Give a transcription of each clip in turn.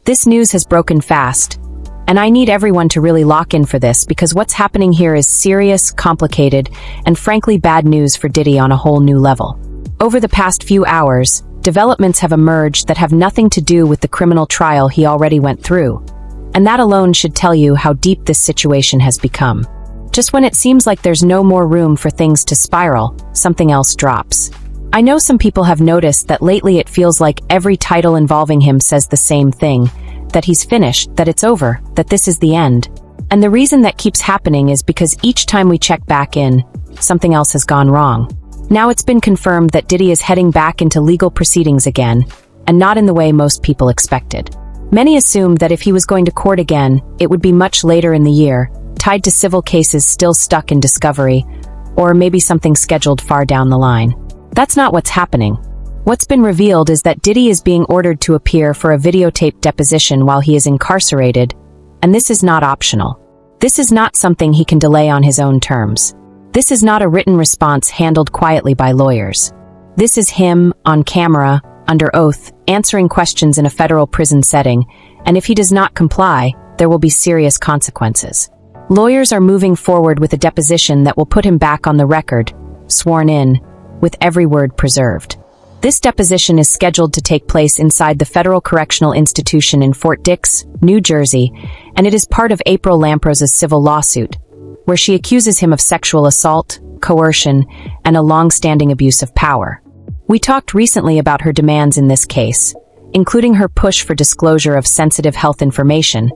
This news has broken fast, and I need everyone to really lock in for this because what's happening here is serious, complicated, and frankly bad news for Diddy on a whole new level. Over the past few hours, developments have emerged that have nothing to do with the criminal trial he already went through, and that alone should tell you how deep this situation has become. Just when it seems like there's no more room for things to spiral, something else drops. I know some people have noticed that lately it feels like every title involving him says the same thing, that he's finished, that it's over, that this is the end. And the reason that keeps happening is because each time we check back in, something else has gone wrong. Now it's been confirmed that Diddy is heading back into legal proceedings again, and not in the way most people expected. Many assumed that if he was going to court again, it would be much later in the year, tied to civil cases still stuck in discovery, or maybe something scheduled far down the line. That's not what's happening. What's been revealed is that Diddy is being ordered to appear for a videotaped deposition while he is incarcerated, and this is not optional. This is not something he can delay on his own terms. This is not a written response handled quietly by lawyers. This is him, on camera, under oath, answering questions in a federal prison setting, and if he does not comply, there will be serious consequences. Lawyers are moving forward with a deposition that will put him back on the record, sworn in, with every word preserved. This deposition is scheduled to take place inside the Federal Correctional Institution in Fort Dix, New Jersey, and it is part of April Lamprose's civil lawsuit, where she accuses him of sexual assault, coercion, and a long-standing abuse of power. We talked recently about her demands in this case, including her push for disclosure of sensitive health information,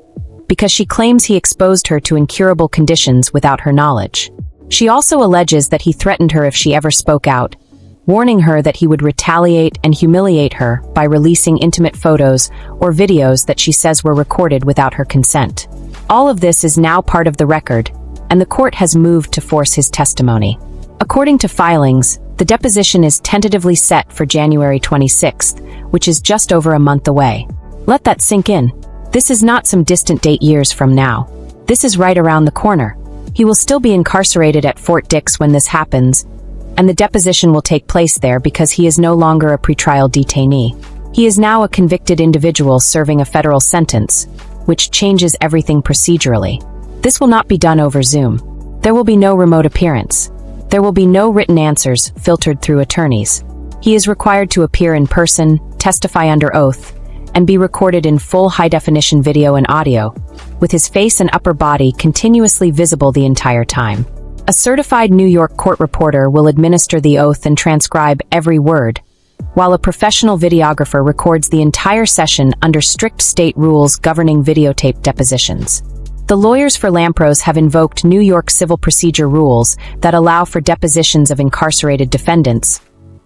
because she claims he exposed her to incurable conditions without her knowledge. She also alleges that he threatened her if she ever spoke out, warning her that he would retaliate and humiliate her by releasing intimate photos or videos that she says were recorded without her consent. All of this is now part of the record, and the court has moved to force his testimony. According to filings, the deposition is tentatively set for January 26th, which is just over a month away. Let that sink in. This is not some distant date years from now. This is right around the corner. He will still be incarcerated at Fort Dix when this happens, and the deposition will take place there because he is no longer a pretrial detainee. He is now a convicted individual serving a federal sentence, which changes everything procedurally. This will not be done over Zoom. There will be no remote appearance. There will be no written answers filtered through attorneys. He is required to appear in person, testify under oath, and be recorded in full high-definition video and audio, with his face and upper body continuously visible the entire time. A certified New York court reporter will administer the oath and transcribe every word, while a professional videographer records the entire session under strict state rules governing videotape depositions. The lawyers for Lamprose have invoked New York civil procedure rules that allow for depositions of incarcerated defendants,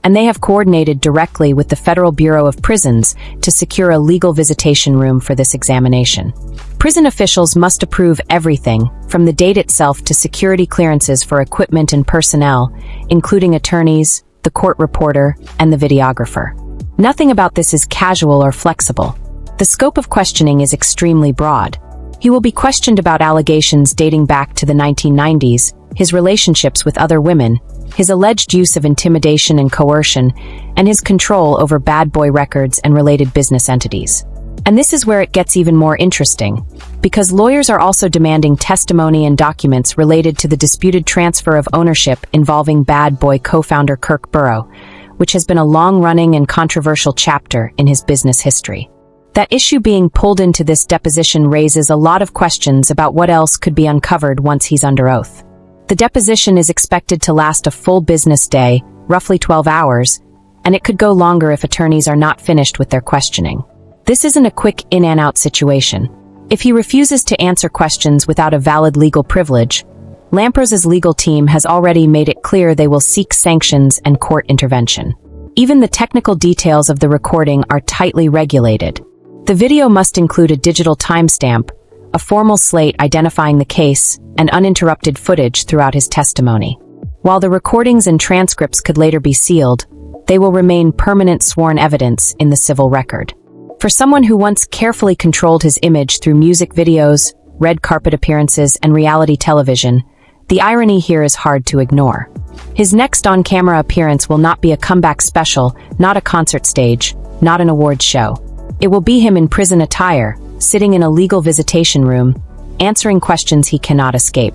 and they have coordinated directly with the Federal Bureau of Prisons to secure a legal visitation room for this examination. Prison officials must approve everything, from the date itself to security clearances for equipment and personnel, including attorneys, the court reporter, and the videographer. Nothing about this is casual or flexible. The scope of questioning is extremely broad. He will be questioned about allegations dating back to the 1990s, his relationships with other women, his alleged use of intimidation and coercion, and his control over bad boy records and related business entities. And this is where it gets even more interesting, because lawyers are also demanding testimony and documents related to the disputed transfer of ownership involving Bad Boy co-founder Kirk Burrow, which has been a long-running and controversial chapter in his business history. That issue being pulled into this deposition raises a lot of questions about what else could be uncovered once he's under oath. The deposition is expected to last a full business day, roughly 12 hours, and it could go longer if attorneys are not finished with their questioning. This isn't a quick in and out situation. If he refuses to answer questions without a valid legal privilege, Lamprose's legal team has already made it clear they will seek sanctions and court intervention. Even the technical details of the recording are tightly regulated. The video must include a digital timestamp, a formal slate identifying the case, and uninterrupted footage throughout his testimony. While the recordings and transcripts could later be sealed, they will remain permanent sworn evidence in the civil record. For someone who once carefully controlled his image through music videos, red carpet appearances, and reality television, the irony here is hard to ignore. His next on-camera appearance will not be a comeback special, not a concert stage, not an awards show. It will be him in prison attire, sitting in a legal visitation room, answering questions he cannot escape.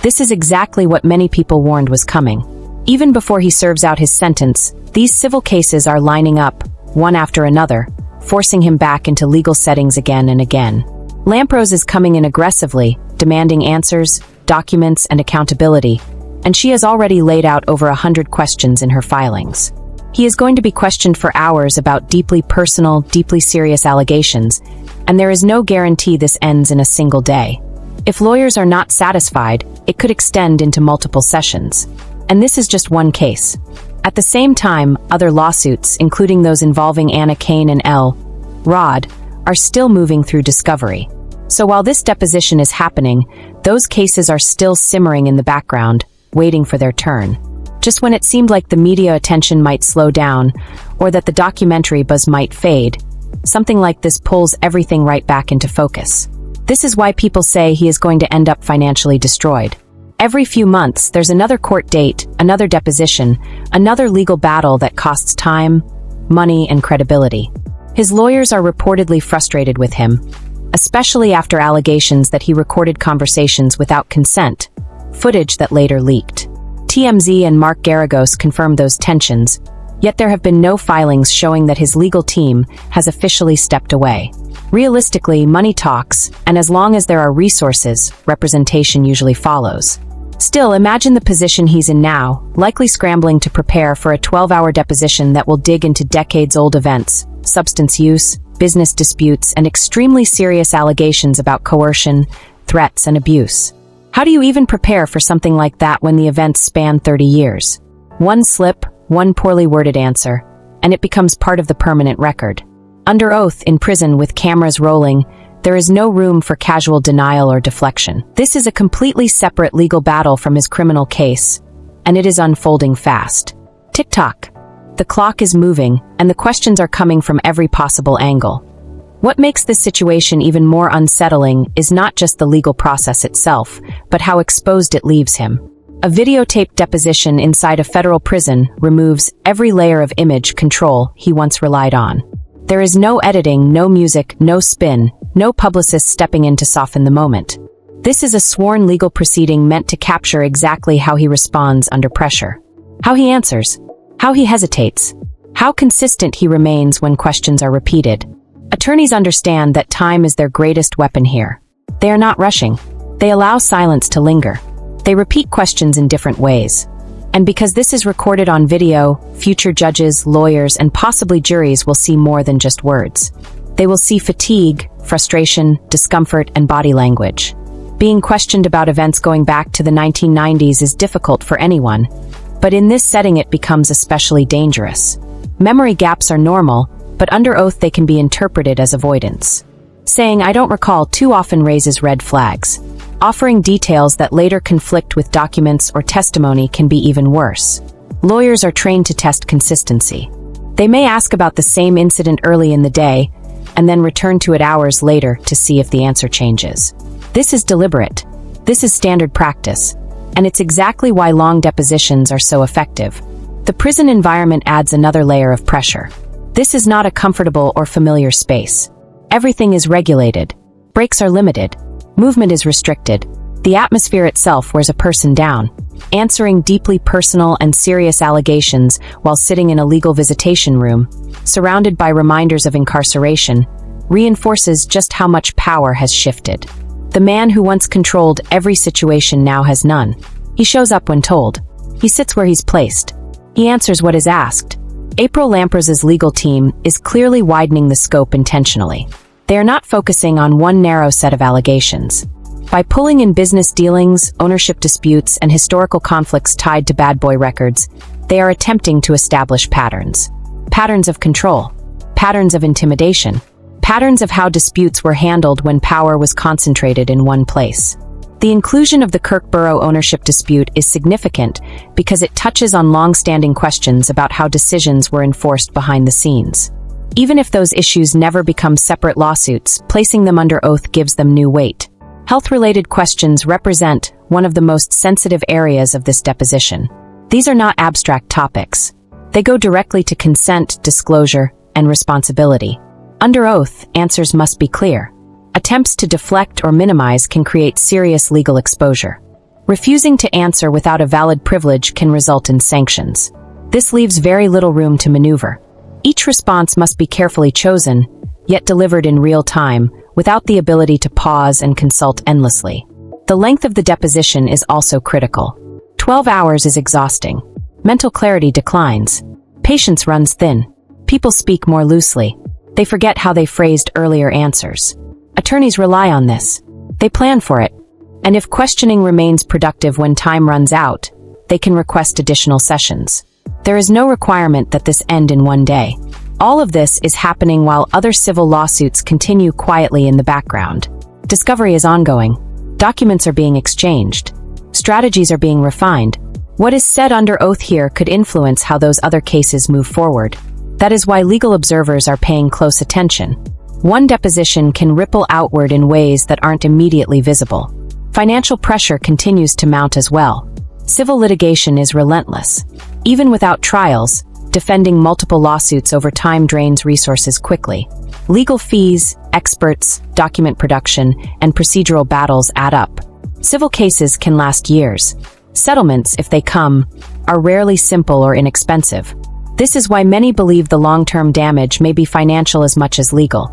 This is exactly what many people warned was coming. Even before he serves out his sentence, these civil cases are lining up, one after another, forcing him back into legal settings again and again. Lamprose is coming in aggressively, demanding answers, documents, and accountability, and she has already laid out over 100 questions in her filings. He is going to be questioned for hours about deeply personal, deeply serious allegations, and there is no guarantee this ends in a single day. If lawyers are not satisfied, it could extend into multiple sessions. And this is just one case. At the same time, other lawsuits, including those involving Anna Kane and L. Rod, are still moving through discovery. So while this deposition is happening, those cases are still simmering in the background, waiting for their turn. Just when it seemed like the media attention might slow down, or that the documentary buzz might fade, something like this pulls everything right back into focus. This is why people say he is going to end up financially destroyed. Every few months, there's another court date, another deposition, another legal battle that costs time, money, and credibility. His lawyers are reportedly frustrated with him, especially after allegations that he recorded conversations without consent, footage that later leaked. TMZ and Mark Garagos confirmed those tensions, yet there have been no filings showing that his legal team has officially stepped away. Realistically, money talks, and as long as there are resources, representation usually follows. Still, imagine the position he's in now, likely scrambling to prepare for a 12-hour deposition that will dig into decades-old events, substance use, business disputes, and extremely serious allegations about coercion, threats, and abuse. How do you even prepare for something like that when the events span 30 years? One slip, one poorly worded answer, and it becomes part of the permanent record. Under oath, in prison with cameras rolling, there is no room for casual denial or deflection. This is a completely separate legal battle from his criminal case, and it is unfolding fast. Tick-tock. The clock is moving, and the questions are coming from every possible angle. What makes this situation even more unsettling is not just the legal process itself, but how exposed it leaves him. A videotaped deposition inside a federal prison removes every layer of image control he once relied on. There is no editing, no music, no spin, no publicist stepping in to soften the moment. This is a sworn legal proceeding meant to capture exactly how he responds under pressure. How he answers. How he hesitates. How consistent he remains when questions are repeated. Attorneys understand that time is their greatest weapon here. They are not rushing. They allow silence to linger. They repeat questions in different ways. And because this is recorded on video, future judges, lawyers, and possibly juries will see more than just words. They will see fatigue, frustration, discomfort, and body language. Being questioned about events going back to the 1990s is difficult for anyone, but in this setting it becomes especially dangerous. Memory gaps are normal, but under oath they can be interpreted as avoidance. Saying "I don't recall" too often raises red flags. Offering details that later conflict with documents or testimony can be even worse. Lawyers are trained to test consistency. They may ask about the same incident early in the day, and then return to it hours later to see if the answer changes. This is deliberate. This is standard practice. And it's exactly why long depositions are so effective. The prison environment adds another layer of pressure. This is not a comfortable or familiar space. Everything is regulated. Breaks are limited. Movement is restricted. The atmosphere itself wears a person down. Answering deeply personal and serious allegations while sitting in a legal visitation room, surrounded by reminders of incarceration, reinforces just how much power has shifted. The man who once controlled every situation now has none. He shows up when told. He sits where he's placed. He answers what is asked. April Lamprose's legal team is clearly widening the scope intentionally. They are not focusing on one narrow set of allegations. By pulling in business dealings, ownership disputes, and historical conflicts tied to bad boy records, they are attempting to establish patterns. Patterns of control. Patterns of intimidation. Patterns of how disputes were handled when power was concentrated in one place. The inclusion of the Kirkborough ownership dispute is significant because it touches on long-standing questions about how decisions were enforced behind the scenes. Even if those issues never become separate lawsuits, placing them under oath gives them new weight. Health-related questions represent one of the most sensitive areas of this deposition. These are not abstract topics. They go directly to consent, disclosure, and responsibility. Under oath, answers must be clear. Attempts to deflect or minimize can create serious legal exposure. Refusing to answer without a valid privilege can result in sanctions. This leaves very little room to maneuver. Each response must be carefully chosen, yet delivered in real time, without the ability to pause and consult endlessly. The length of the deposition is also critical. 12 hours is exhausting. Mental clarity declines. Patience runs thin. People speak more loosely. They forget how they phrased earlier answers. Attorneys rely on this. They plan for it. And if questioning remains productive when time runs out, they can request additional sessions. There is no requirement that this end in one day. All of this is happening while other civil lawsuits continue quietly in the background. Discovery is ongoing. Documents are being exchanged. Strategies are being refined. What is said under oath here could influence how those other cases move forward. That is why legal observers are paying close attention. One deposition can ripple outward in ways that aren't immediately visible. Financial pressure continues to mount as well. Civil litigation is relentless. Even without trials, defending multiple lawsuits over time drains resources quickly. Legal fees, experts, document production, and procedural battles add up. Civil cases can last years. Settlements, if they come, are rarely simple or inexpensive. This is why many believe the long-term damage may be financial as much as legal.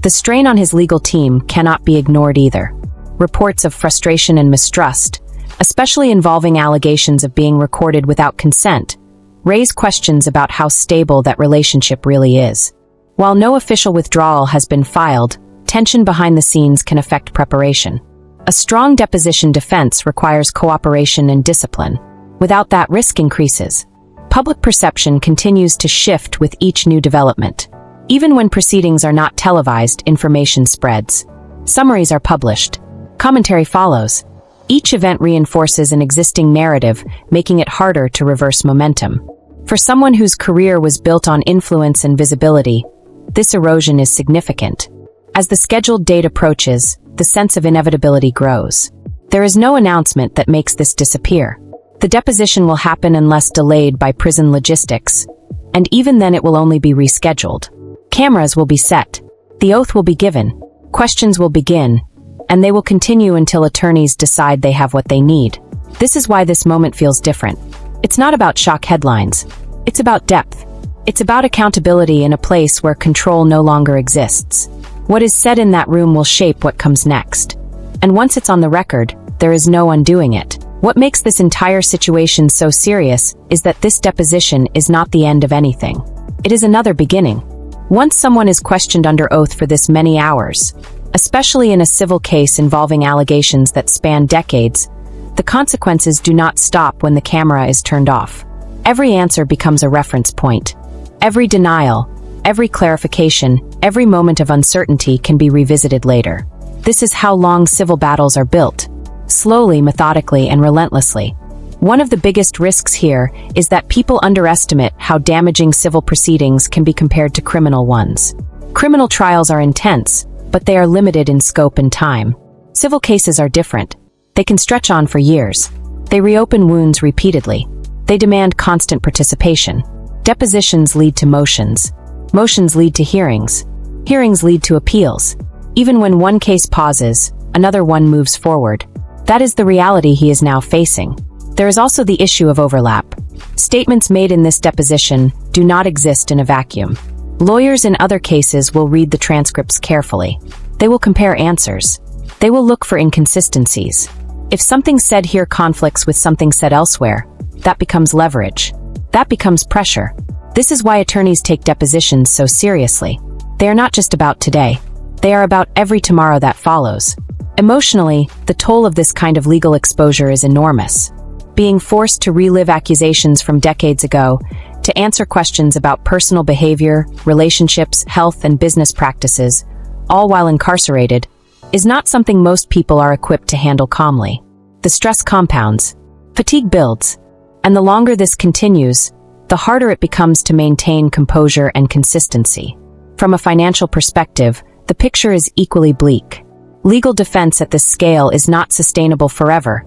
The strain on his legal team cannot be ignored either. Reports of frustration and mistrust, especially involving allegations of being recorded without consent, raise questions about how stable that relationship really is. While no official withdrawal has been filed, tension behind the scenes can affect preparation. A strong deposition defense requires cooperation and discipline. Without that, risk increases. Public perception continues to shift with each new development. Even when proceedings are not televised, information spreads. Summaries are published. Commentary follows. Each event reinforces an existing narrative, making it harder to reverse momentum. For someone whose career was built on influence and visibility, this erosion is significant. As the scheduled date approaches, the sense of inevitability grows. There is no announcement that makes this disappear. The deposition will happen unless delayed by prison logistics, and even then it will only be rescheduled. Cameras will be set. The oath will be given. Questions will begin, and they will continue until attorneys decide they have what they need. This is why this moment feels different. It's not about shock headlines. It's about depth. It's about accountability in a place where control no longer exists. What is said in that room will shape what comes next. And once it's on the record, there is no undoing it. What makes this entire situation so serious is that this deposition is not the end of anything. It is another beginning. Once someone is questioned under oath for this many hours, especially in a civil case involving allegations that span decades, the consequences do not stop when the camera is turned off. Every answer becomes a reference point. Every denial, every clarification, every moment of uncertainty can be revisited later. This is how long civil battles are built. Slowly, methodically, and relentlessly. One of the biggest risks here is that people underestimate how damaging civil proceedings can be compared to criminal ones. Criminal trials are intense, but they are limited in scope and time. Civil cases are different. They can stretch on for years. They reopen wounds repeatedly. They demand constant participation. Depositions lead to motions. Motions lead to hearings. Hearings lead to appeals. Even when one case pauses, another one moves forward. That is the reality he is now facing. There is also the issue of overlap. Statements made in this deposition do not exist in a vacuum. Lawyers in other cases will read the transcripts carefully. They will compare answers. They will look for inconsistencies. If something said here conflicts with something said elsewhere, that becomes leverage. That becomes pressure. This is why attorneys take depositions so seriously. They are not just about today. They are about every tomorrow that follows. Emotionally, the toll of this kind of legal exposure is enormous. Being forced to relive accusations from decades ago, to answer questions about personal behavior, relationships, health, and business practices, all while incarcerated, is not something most people are equipped to handle calmly. The stress compounds, fatigue builds, and the longer this continues, the harder it becomes to maintain composure and consistency. From a financial perspective, the picture is equally bleak. Legal defense at this scale is not sustainable forever,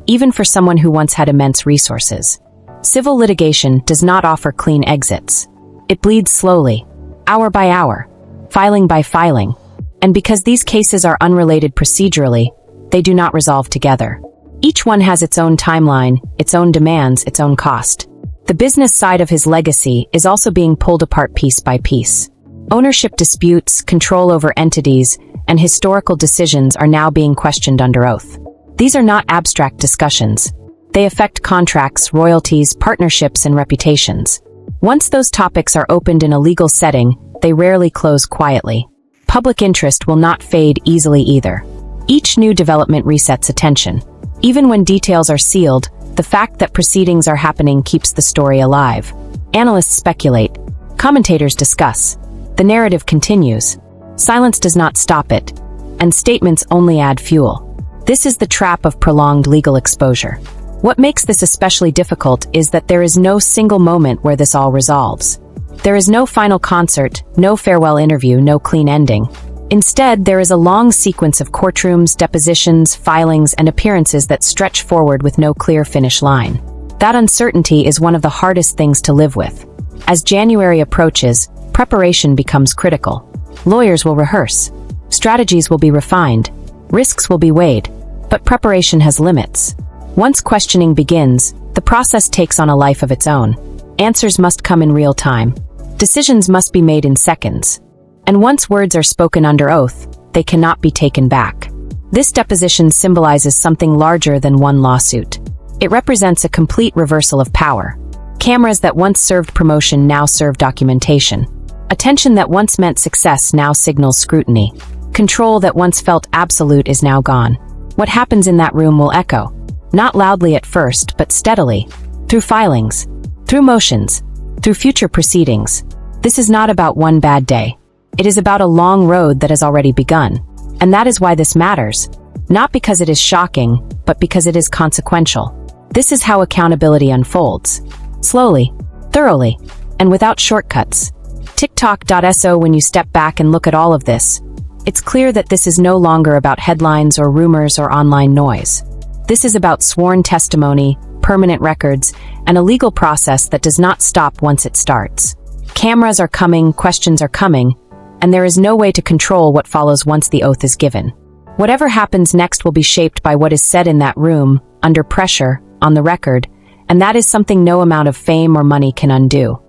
even for someone who once had immense resources. Civil litigation does not offer clean exits. It bleeds slowly, hour by hour. filing by filing. And because these cases are unrelated procedurally, they do not resolve together. Each one has its own timeline, its own demands, its own cost. The business side of his legacy is also being pulled apart piece by piece. Ownership disputes, control over entities, and historical decisions are now being questioned under oath. These are not abstract discussions. They affect contracts, royalties, partnerships, and reputations. Once those topics are opened in a legal setting, they rarely close quietly. Public interest will not fade easily either. Each new development resets attention. Even when details are sealed, the fact that proceedings are happening keeps the story alive. Analysts speculate. Commentators discuss. The narrative continues. Silence does not stop it, and statements only add fuel. This is the trap of prolonged legal exposure. What makes this especially difficult is that there is no single moment where this all resolves. There is no final concert, no farewell interview, no clean ending. Instead, there is a long sequence of courtrooms, depositions, filings, and appearances that stretch forward with no clear finish line. That uncertainty is one of the hardest things to live with. As January approaches, preparation becomes critical. Lawyers will rehearse. Strategies will be refined. Risks will be weighed. But preparation has limits. Once questioning begins, the process takes on a life of its own. Answers must come in real time. Decisions must be made in seconds. And once words are spoken under oath, they cannot be taken back. This deposition symbolizes something larger than one lawsuit. It represents a complete reversal of power. Cameras that once served promotion now serve documentation. Attention that once meant success now signals scrutiny. Control that once felt absolute is now gone. What happens in that room will echo. Not loudly at first, but steadily. Through filings. Through motions. Through future proceedings. This is not about one bad day. It is about a long road that has already begun. And that is why this matters. Not because it is shocking, but because it is consequential. This is how accountability unfolds. Slowly, thoroughly, and without shortcuts. TikTok.so. When you step back and look at all of this, it's clear that this is no longer about headlines or rumors or online noise. This is about sworn testimony, permanent records, and a legal process that does not stop once it starts. Cameras are coming, questions are coming, and there is no way to control what follows once the oath is given. Whatever happens next will be shaped by what is said in that room, under pressure, on the record, and that is something no amount of fame or money can undo.